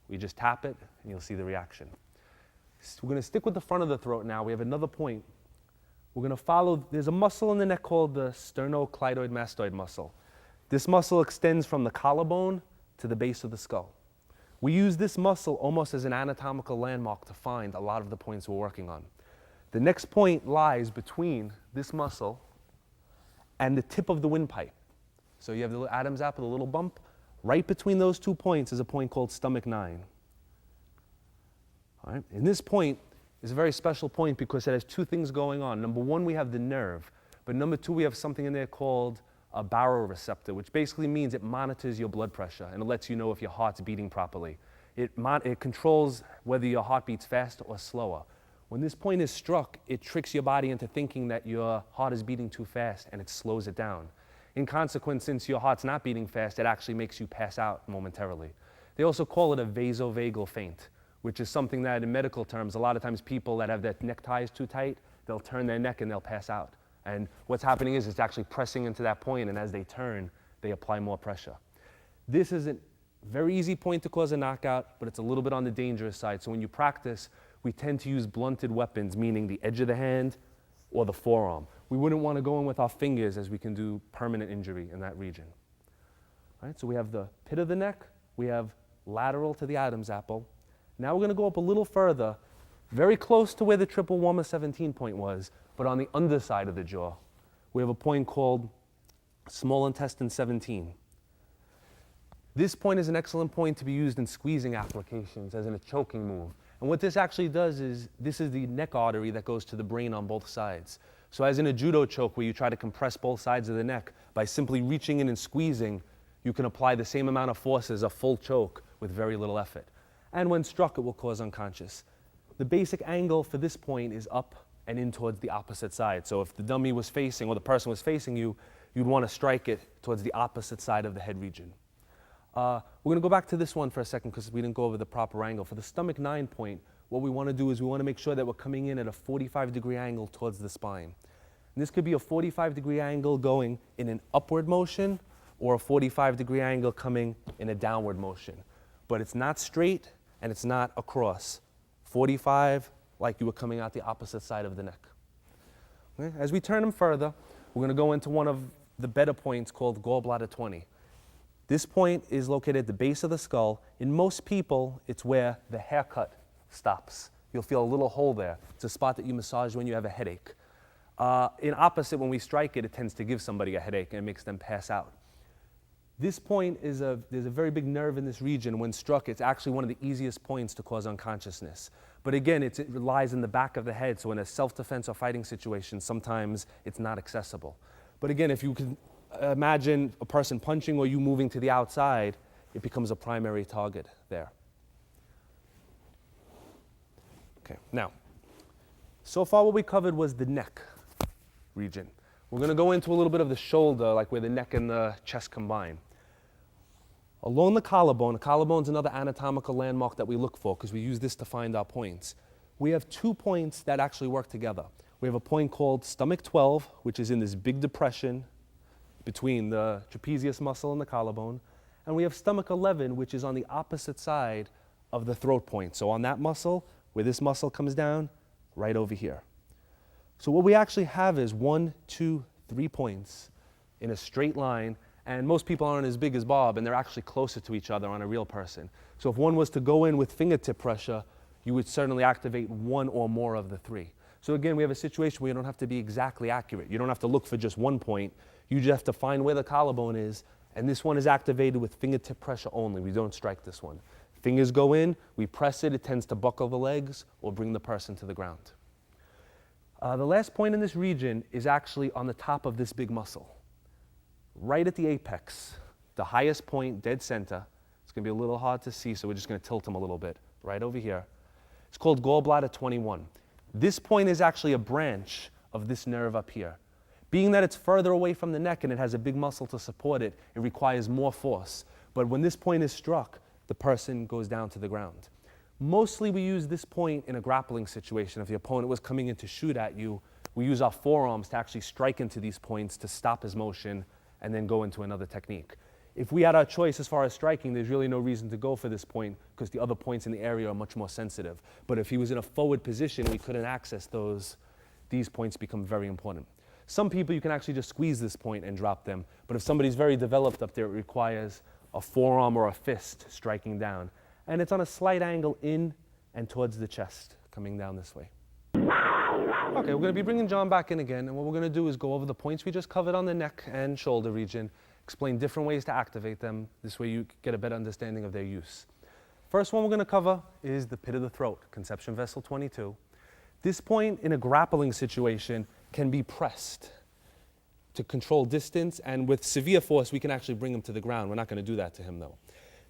We just tap it, and you'll see the reaction. So we're going to stick with the front of the throat now. We have another point. We're going to follow, there's a muscle in the neck called the sternocleidoid mastoid muscle. This muscle extends from the collarbone to the base of the skull. We use this muscle almost as an anatomical landmark to find a lot of the points we're working on. The next point lies between this muscle and the tip of the windpipe. So you have the Adam's apple, the little bump. Right between those 2 points is a point called stomach 9. All right? And this point is a very special point because it has 2 things going on. Number 1, we have the nerve. But number 2, we have something in there called a baroreceptor, which basically means it monitors your blood pressure and it lets you know if your heart's beating properly. It controls whether your heart beats faster or slower. When this point is struck, it tricks your body into thinking that your heart is beating too fast and it slows it down. In consequence, since your heart's not beating fast, it actually makes you pass out momentarily. They also call it a vasovagal faint, which is something that in medical terms, a lot of times people that have their neckties too tight, they'll turn their neck and they'll pass out. And what's happening is it's actually pressing into that point, and as they turn, they apply more pressure. This is a very easy point to cause a knockout, but it's a little bit on the dangerous side. So when you practice, we tend to use blunted weapons, meaning the edge of the hand or the forearm. We wouldn't want to go in with our fingers as we can do permanent injury in that region. All right, so we have the pit of the neck, we have lateral to the Adam's apple. Now we're going to go up a little further, very close to where the triple warmer 17 point was, but on the underside of the jaw. We have a point called small intestine 17. This point is an excellent point to be used in squeezing applications as in a choking move. And what this actually does is, this is the neck artery that goes to the brain on both sides. So as in a judo choke where you try to compress both sides of the neck, by simply reaching in and squeezing, you can apply the same amount of force as a full choke with very little effort. And when struck, it will cause unconscious. The basic angle for this point is up and in towards the opposite side. So if the dummy was facing, or the person was facing you, you'd want to strike it towards the opposite side of the head region. We're going to go back to this one for a second because we didn't go over the proper angle. For the stomach 9 point, what we want to do is we want to make sure that we're coming in at a 45-degree angle towards the spine. And this could be a 45-degree angle going in an upward motion or a 45-degree angle coming in a downward motion. But it's not straight and it's not across. 45, like you were coming out the opposite side of the neck. Okay? As we turn them further, we're going to go into one of the better points called gallbladder 20. This point is located at the base of the skull. In most people, it's where the haircut stops. You'll feel a little hole there. It's a spot that you massage when you have a headache. In opposite, when we strike it, it tends to give somebody a headache and it makes them pass out. This point there's a very big nerve in this region. When struck, it's actually one of the easiest points to cause unconsciousness. But again, it lies in the back of the head, so in a self-defense or fighting situation, sometimes it's not accessible. But again, if you can imagine a person punching or you moving to the outside, it becomes a primary target there. Okay, now, so far what we covered was the neck region. We're going to go into a little bit of the shoulder, like where the neck and the chest combine. Along the collarbone is another anatomical landmark that we look for because we use this to find our points. We have 2 points that actually work together. We have a point called stomach 12, which is in this big depression between the trapezius muscle and the collarbone. And we have stomach 11, which is on the opposite side of the throat point. So on that muscle, where this muscle comes down, right over here. So what we actually have is 1, 2, 3 points in a straight line, and most people aren't as big as Bob, and they're actually closer to each other on a real person. So if one was to go in with fingertip pressure, you would certainly activate 1 or more of the 3. So again, we have a situation where you don't have to be exactly accurate. You don't have to look for just 1 point. You just have to find where the collarbone is, and this one is activated with fingertip pressure only. We don't strike this one. Fingers go in, we press it, it tends to buckle the legs or bring the person to the ground. The last point in this region is actually on the top of this big muscle. Right at the apex, the highest point, dead center. It's going to be a little hard to see, so we're just going to tilt them a little bit. Right over here. It's called gallbladder 21. This point is actually a branch of this nerve up here. Being that it's further away from the neck and it has a big muscle to support it, it requires more force. But when this point is struck, the person goes down to the ground. Mostly we use this point in a grappling situation. If the opponent was coming in to shoot at you, we use our forearms to actually strike into these points to stop his motion and then go into another technique. If we had our choice as far as striking, there's really no reason to go for this point because the other points in the area are much more sensitive. But if he was in a forward position, we couldn't access those. These points become very important. Some people, you can actually just squeeze this point and drop them. But if somebody's very developed up there, it requires a forearm or a fist striking down. And it's on a slight angle in and towards the chest, coming down this way. Okay, we're going to be bringing John back in again. And what we're going to do is go over the points we just covered on the neck and shoulder region, explain different ways to activate them. This way you get a better understanding of their use. First one we're going to cover is the pit of the throat, conception vessel 22. This point in a grappling situation can be pressed to control distance, and with severe force we can actually bring him to the ground. We're not going to do that to him though.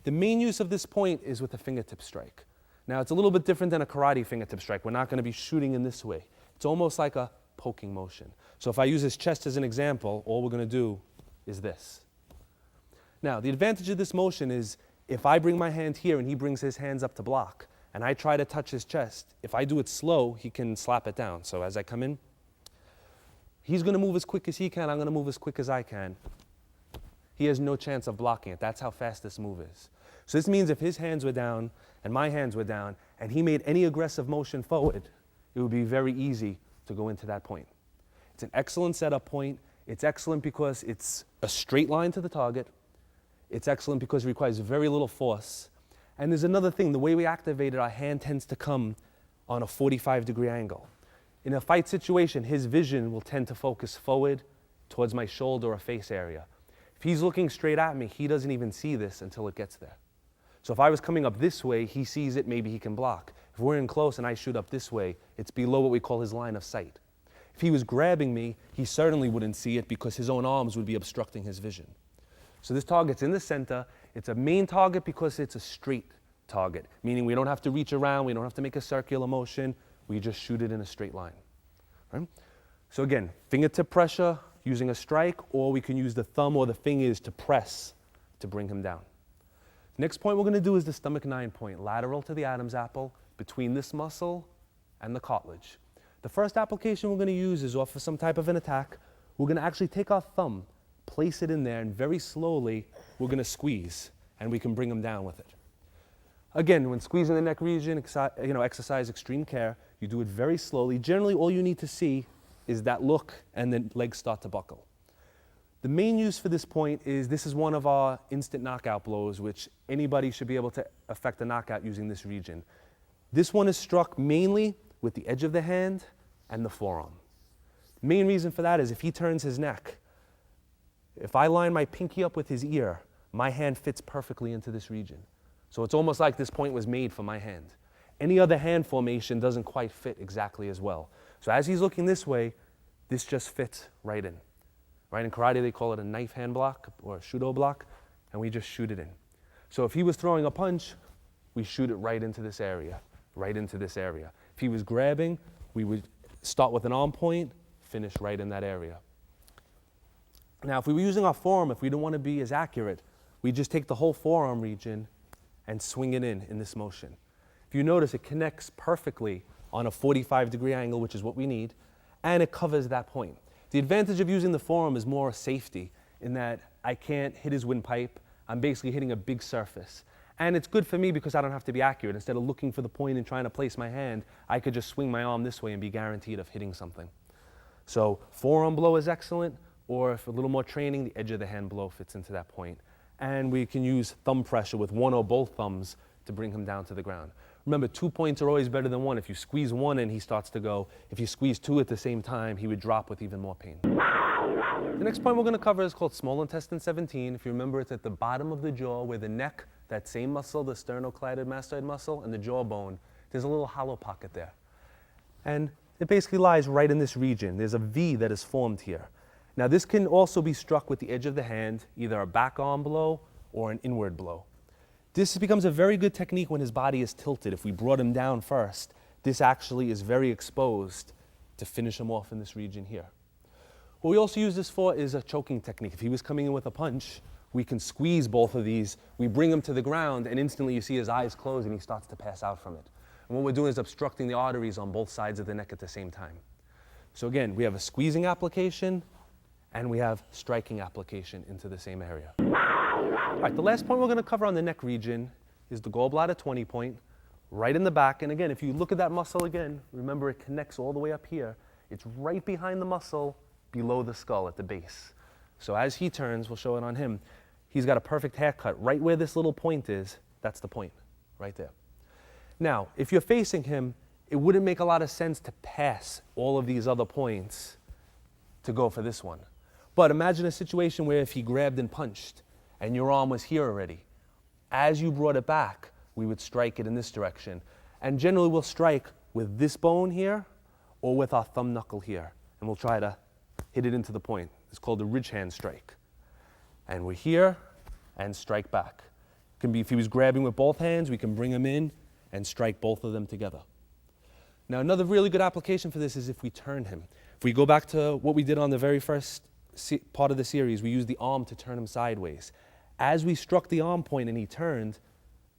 The main use of this point is with a fingertip strike. Now it's a little bit different than a karate fingertip strike. We're not going to be shooting in this way. It's almost like a poking motion. So if I use his chest as an example, all we're going to do is this. Now, the advantage of this motion is if I bring my hand here and he brings his hands up to block, and I try to touch his chest, if I do it slow, he can slap it down. So as I come in, he's going to move as quick as he can, I'm going to move as quick as I can. He has no chance of blocking it. That's how fast this move is. So this means if his hands were down and my hands were down, and he made any aggressive motion forward, it would be very easy to go into that point. It's an excellent setup point. It's excellent because it's a straight line to the target. It's excellent because it requires very little force. And there's another thing, the way we activate it, our hand tends to come on a 45-degree angle. In a fight situation, his vision will tend to focus forward towards my shoulder or face area. If he's looking straight at me, he doesn't even see this until it gets there. So if I was coming up this way, he sees it, maybe he can block. If we're in close and I shoot up this way, it's below what we call his line of sight. If he was grabbing me, he certainly wouldn't see it because his own arms would be obstructing his vision. So this target's in the center. It's a main target because it's a straight target, meaning we don't have to reach around, we don't have to make a circular motion, we just shoot it in a straight line. Right? So again, fingertip pressure using a strike, or we can use the thumb or the fingers to press to bring him down. Next point we're going to do is the stomach 9 point, lateral to the Adam's apple, between this muscle and the cartilage. The first application we're going to use is off of some type of an attack. We're going to actually take our thumb, place it in there, and very slowly we're going to squeeze, and we can bring him down with it. Again, when squeezing the neck region, exercise extreme care. You do it very slowly. Generally, all you need to see is that look, and then legs start to buckle. The main use for this point is this is one of our instant knockout blows, which anybody should be able to effect a knockout using this region. This one is struck mainly with the edge of the hand and the forearm. The main reason for that is if he turns his neck, if I line my pinky up with his ear, my hand fits perfectly into this region. So it's almost like this point was made for my hand. Any other hand formation doesn't quite fit exactly as well. So as he's looking this way, this just fits right in. Right, in karate they call it a knife hand block or a shudo block, and we just shoot it in. So if he was throwing a punch, we shoot it right into this area, right into this area. If he was grabbing, we would start with an arm point, finish right in that area. Now, if we were using our forearm, if we don't want to be as accurate, we just take the whole forearm region and swing it in this motion. If you notice, it connects perfectly on a 45-degree angle, which is what we need, and it covers that point. The advantage of using the forearm is more safety in that I can't hit his windpipe. I'm basically hitting a big surface. And it's good for me because I don't have to be accurate. Instead of looking for the point and trying to place my hand, I could just swing my arm this way and be guaranteed of hitting something. So forearm blow is excellent, or if a little more training, the edge of the hand blow fits into that point. And we can use thumb pressure with one or both thumbs to bring him down to the ground. Remember, 2 points are always better than one. If you squeeze one in, he starts to go. If you squeeze two at the same time, he would drop with even more pain. The next point we're going to cover is called small intestine 17. If you remember, it's at the bottom of the jaw where the neck, that same muscle, the sternocleidomastoid mastoid muscle, and the jawbone, there's a little hollow pocket there. And it basically lies right in this region. There's a V that is formed here. Now, this can also be struck with the edge of the hand, either a back arm blow or an inward blow. This becomes a very good technique when his body is tilted. If we brought him down first, this actually is very exposed to finish him off in this region here. What we also use this for is a choking technique. If he was coming in with a punch, we can squeeze both of these, we bring him to the ground, and instantly you see his eyes close and he starts to pass out from it. And what we're doing is obstructing the arteries on both sides of the neck at the same time. So again, we have a squeezing application and we have striking application into the same area. All right, the last point we're going to cover on the neck region is the gallbladder 20 point, right in the back. And again, if you look at that muscle again, remember it connects all the way up here. It's right behind the muscle, below the skull at the base. So as he turns, we'll show it on him, he's got a perfect haircut. Right where this little point is, that's the point, right there. Now, if you're facing him, it wouldn't make a lot of sense to pass all of these other points to go for this one. But imagine a situation where if he grabbed and punched, and your arm was here already, as you brought it back, we would strike it in this direction. And generally we'll strike with this bone here or with our thumb knuckle here. And we'll try to hit it into the point. It's called the ridge hand strike. And we're here and strike back. It can be if he was grabbing with both hands, we can bring him in and strike both of them together. Now another really good application for this is if we turn him. If we go back to what we did on the very first part of the series, we used the arm to turn him sideways. As we struck the arm point and he turned,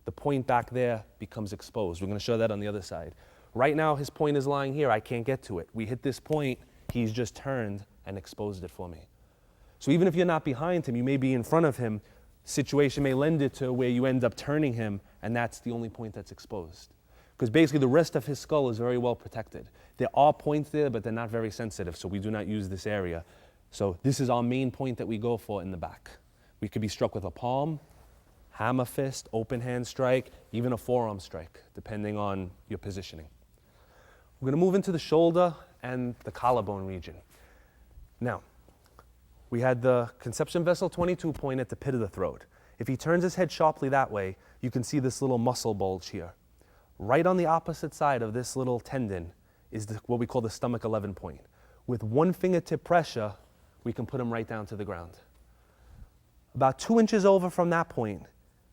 the point back there becomes exposed. We're going to show that on the other side. Right now his point is lying here, I can't get to it. We hit this point, he's just turned and exposed it for me. So even if you're not behind him, you may be in front of him, situation may lend it to where you end up turning him and that's the only point that's exposed. Because basically the rest of his skull is very well protected. There are points there, but they're not very sensitive, so we do not use this area. So this is our main point that we go for in the back. We could be struck with a palm, hammer fist, open hand strike, even a forearm strike, depending on your positioning. We're going to move into the shoulder and the collarbone region. Now, we had the conception vessel 22 point at the pit of the throat. If he turns his head sharply that way, you can see this little muscle bulge here. Right on the opposite side of this little tendon is what we call the stomach 11 point. With one fingertip pressure, we can put him right down to the ground. About 2 inches over from that point,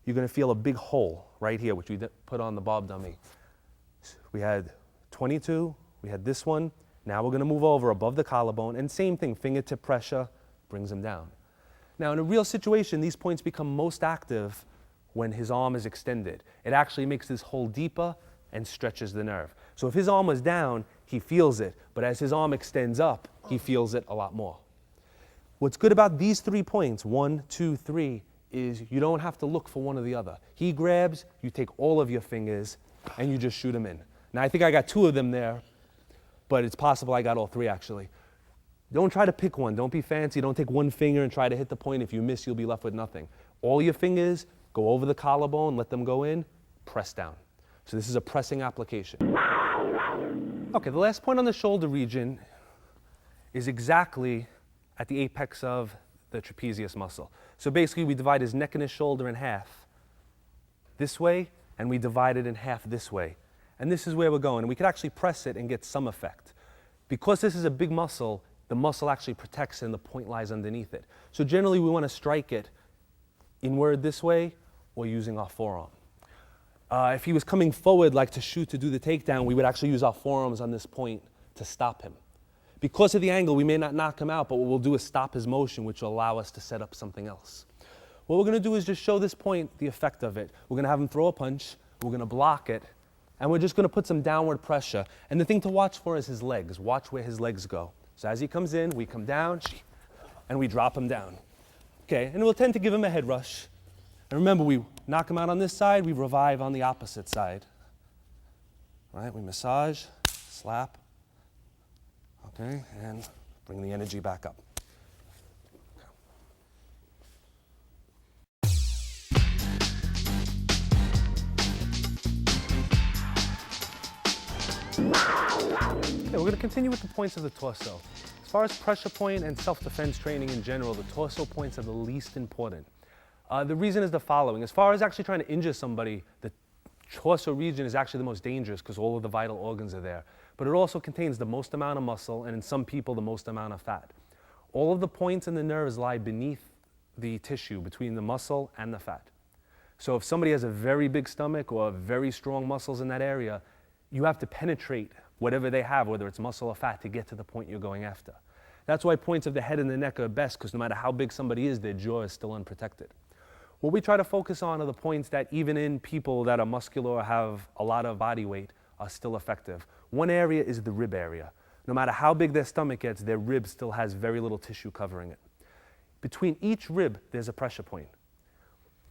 you're going to feel a big hole right here, which we put on the bob dummy. We had 22, we had this one. Now we're going to move over above the collarbone, and same thing, fingertip pressure brings him down. Now in a real situation, these points become most active when his arm is extended. It actually makes this hole deeper and stretches the nerve. So if his arm was down, he feels it, but as his arm extends up, he feels it a lot more. What's good about these 3 points, 1, 2, 3, is you don't have to look for one or the other. He grabs, you take all of your fingers, and you just shoot him in. Now I think I got 2 of them there, but it's possible I got all 3 actually. Don't try to pick one, don't be fancy, don't take one finger and try to hit the point. If you miss, you'll be left with nothing. All your fingers, go over the collarbone, let them go in, press down. So this is a pressing application. Okay, the last point on the shoulder region is exactly at the apex of the trapezius muscle. So basically we divide his neck and his shoulder in half this way, and we divide it in half this way. And this is where we're going. And we could actually press it and get some effect. Because this is a big muscle, the muscle actually protects and the point lies underneath it. So generally we want to strike it inward this way or using our forearm. If he was coming forward like to shoot to do the takedown, we would actually use our forearms on this point to stop him. Because of the angle, we may not knock him out, but what we'll do is stop his motion, which will allow us to set up something else. What we're going to do is just show this point the effect of it. We're going to have him throw a punch, we're going to block it, and we're just going to put some downward pressure. And the thing to watch for is his legs. Watch where his legs go. So as he comes in, we come down, and we drop him down. Okay, and we'll tend to give him a head rush. And remember, we knock him out on this side, we revive on the opposite side. All right, we massage, slap. Okay, and bring the energy back up. Okay, we're going to continue with the points of the torso. As far as pressure point and self-defense training in general, the torso points are the least important. The reason is the following. As far as actually trying to injure somebody, the torso region is actually the most dangerous because all of the vital organs are there. But it also contains the most amount of muscle, and in some people, the most amount of fat. All of the points and the nerves lie beneath the tissue, between the muscle and the fat. So if somebody has a very big stomach or very strong muscles in that area, you have to penetrate whatever they have, whether it's muscle or fat, to get to the point you're going after. That's why points of the head and the neck are best, because no matter how big somebody is, their jaw is still unprotected. What we try to focus on are the points that even in people that are muscular or have a lot of body weight are still effective. One area is the rib area. No matter how big their stomach gets, their rib still has very little tissue covering it. Between each rib, there's a pressure point.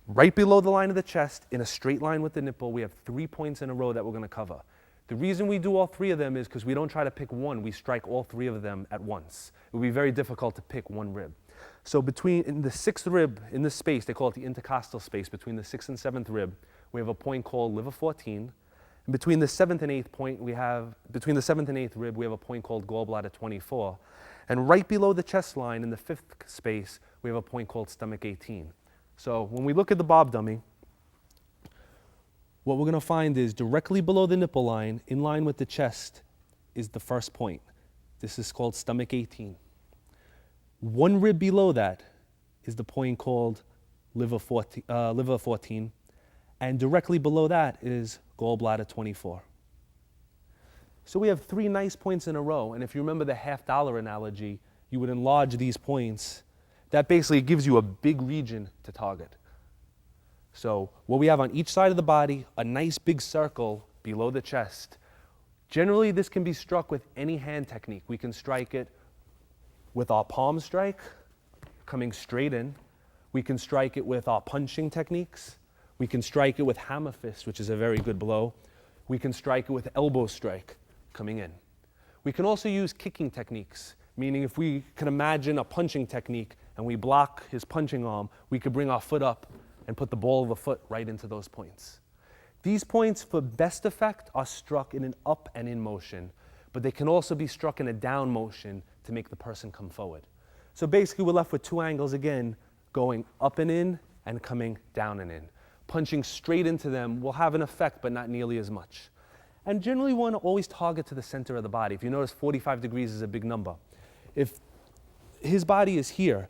Right below the line of the chest, in a straight line with the nipple, we have 3 points in a row that we're going to cover. The reason we do all 3 of them is because we don't try to pick one, we strike all 3 of them at once. It would be very difficult to pick one rib. So in the 6th rib, in this space, they call it the intercostal space, between the 6th and 7th rib, we have a point called liver 14. And between the 7th and 8th rib, we have a point called gallbladder 24. And right below the chest line, in the 5th space, we have a point called stomach 18. So when we look at the Bob dummy, what we're going to find is directly below the nipple line, in line with the chest, is the first point. This is called stomach 18. 1 rib below that is the point called liver 14. And directly below that is gallbladder 24. So we have 3 nice points in a row. And if you remember the $50 analogy, you would enlarge these points. That basically gives you a big region to target. So what we have on each side of the body, a nice big circle below the chest. Generally, this can be struck with any hand technique. We can strike it with our palm strike, coming straight in. We can strike it with our punching techniques. We can strike it with hammer fist, which is a very good blow. We can strike it with elbow strike, coming in. We can also use kicking techniques, meaning if we can imagine a punching technique and we block his punching arm, we could bring our foot up and put the ball of the foot right into those points. These points, for best effect, are struck in an up and in motion, but they can also be struck in a down motion to make the person come forward. So basically, we're left with 2 angles again, going up and in and coming down and in. Punching straight into them will have an effect, but not nearly as much. And generally, we want to always target to the center of the body. If you notice, 45 degrees is a big number. If his body is here,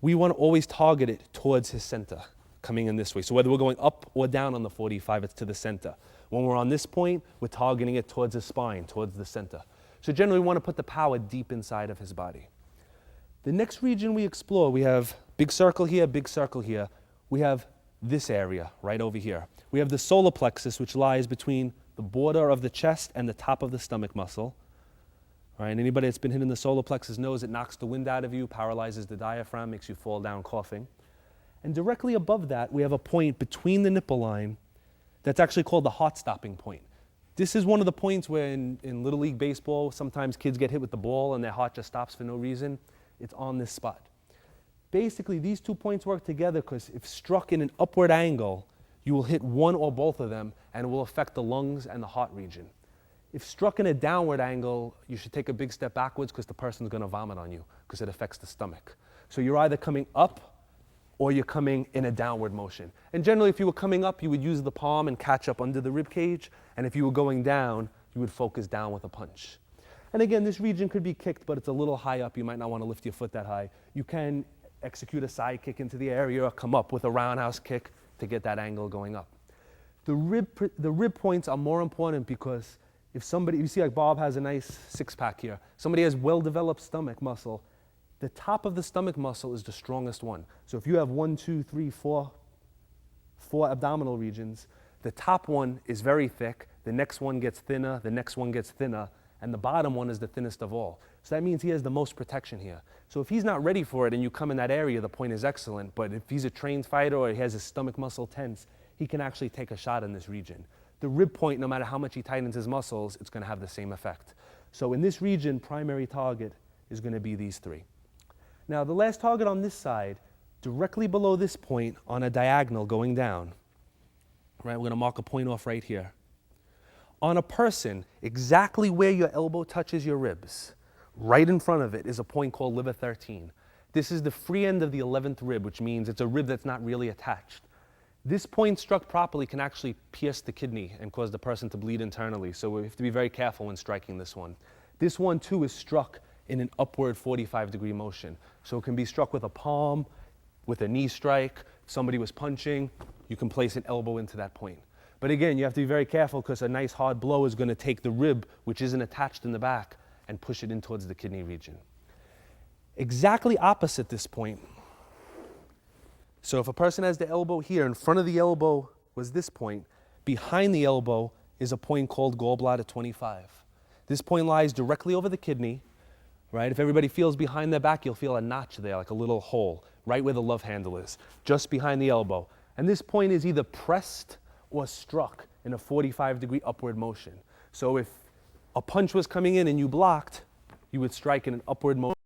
we want to always target it towards his center, coming in this way. So whether we're going up or down on the 45, it's to the center. When we're on this point, we're targeting it towards his spine, towards the center. So generally, we want to put the power deep inside of his body. The next region we explore, we have big circle here, big circle here. We have this area right over here. We have the solar plexus, which lies between the border of the chest and the top of the stomach muscle. All right, anybody that's been hit in the solar plexus knows it knocks the wind out of you, paralyzes the diaphragm, makes you fall down coughing. And directly above that, we have a point between the nipple line that's actually called the heart-stopping point. This is one of the points where in Little League Baseball, sometimes kids get hit with the ball and their heart just stops for no reason. It's on this spot. Basically, these 2 points work together because if struck in an upward angle, you will hit one or both of them and it will affect the lungs and the heart region. If struck in a downward angle, you should take a big step backwards because the person's going to vomit on you because it affects the stomach. So you're either coming up or you're coming in a downward motion. And generally, if you were coming up, you would use the palm and catch up under the rib cage. And if you were going down, you would focus down with a punch. And again, this region could be kicked, but it's a little high up. You might not want to lift your foot that high. You can execute a side kick into the area or come up with a roundhouse kick to get that angle going up. The rib points are more important because if somebody, you see like Bob has a nice 6-pack here. Somebody has well-developed stomach muscle. The top of the stomach muscle is the strongest one. So if you have 1, 2, 3, 4 abdominal regions, the top one is very thick, the next one gets thinner, the next one gets thinner, and the bottom one is the thinnest of all. So that means he has the most protection here. So if he's not ready for it and you come in that area, the point is excellent, but if he's a trained fighter or he has his stomach muscle tense, he can actually take a shot in this region. The rib point, no matter how much he tightens his muscles, it's going to have the same effect. So in this region, primary target is going to be these 3. Now, the last target on this side, directly below this point on a diagonal going down, right, we're going to mark a point off right here. On a person, exactly where your elbow touches your ribs, right in front of it is a point called liver 13. This is the free end of the 11th rib, which means it's a rib that's not really attached. This point struck properly can actually pierce the kidney and cause the person to bleed internally, so we have to be very careful when striking this one. This one, too, is struck in an upward 45-degree motion. So it can be struck with a palm, with a knee strike. If somebody was punching, you can place an elbow into that point. But again, you have to be very careful because a nice hard blow is going to take the rib, which isn't attached in the back, and push it in towards the kidney region. Exactly opposite this point. So if a person has the elbow here, in front of the elbow was this point, behind the elbow is a point called gallbladder 25. This point lies directly over the kidney, right? If everybody feels behind their back, you'll feel a notch there, like a little hole, right where the love handle is, just behind the elbow. And this point is either pressed or struck in a 45-degree upward motion. So if a punch was coming in and you blocked, you would strike in an upward motion.